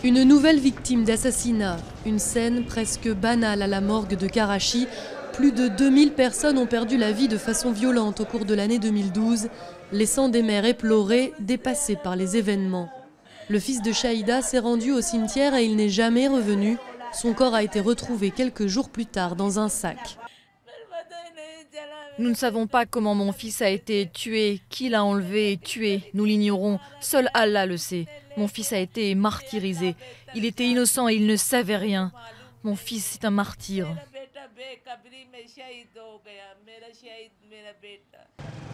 Une nouvelle victime d'assassinat, une scène presque banale à la morgue de Karachi. Plus de 2000 personnes ont perdu la vie de façon violente au cours de l'année 2012, laissant des mères éplorées, dépassées par les événements. Le fils de Shahida s'est rendu au cimetière et il n'est jamais revenu. Son corps a été retrouvé quelques jours plus tard dans un sac. Nous ne savons pas comment mon fils a été tué, qui l'a enlevé et tué. Nous l'ignorons. Seul Allah le sait. Mon fils a été martyrisé. Il était innocent et il ne savait rien. Mon fils est un martyr.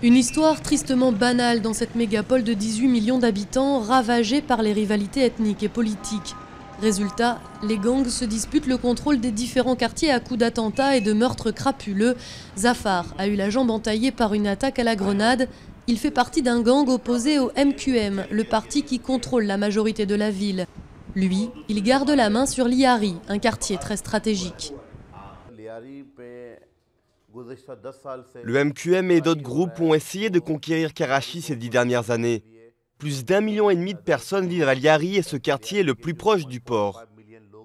Une histoire tristement banale dans cette mégapole de 18 millions d'habitants, ravagée par les rivalités ethniques et politiques. Résultat, les gangs se disputent le contrôle des différents quartiers à coups d'attentats et de meurtres crapuleux. Zafar a eu la jambe entaillée par une attaque à la grenade. Il fait partie d'un gang opposé au MQM, le parti qui contrôle la majorité de la ville. Lui, il garde la main sur Liari, un quartier très stratégique. Le MQM et d'autres groupes ont essayé de conquérir Karachi ces 10 dernières années. Plus d'1,5 million de personnes vivent à Liari et ce quartier est le plus proche du port.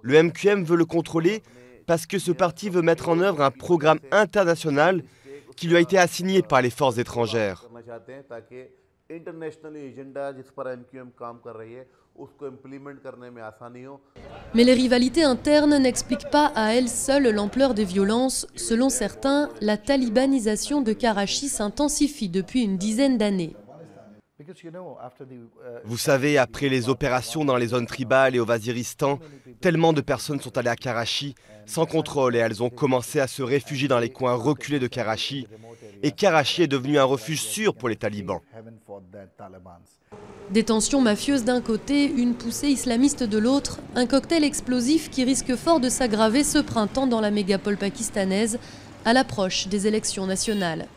Le MQM veut le contrôler parce que ce parti veut mettre en œuvre un programme international qui lui a été assigné par les forces étrangères. Mais les rivalités internes n'expliquent pas à elles seules l'ampleur des violences. Selon certains, la talibanisation de Karachi s'intensifie depuis une dizaine d'années. Vous savez, après les opérations dans les zones tribales et au Waziristan, tellement de personnes sont allées à Karachi sans contrôle et elles ont commencé à se réfugier dans les coins reculés de Karachi. Et Karachi est devenu un refuge sûr pour les talibans. Des tensions mafieuses d'un côté, une poussée islamiste de l'autre, un cocktail explosif qui risque fort de s'aggraver ce printemps dans la mégapole pakistanaise à l'approche des élections nationales.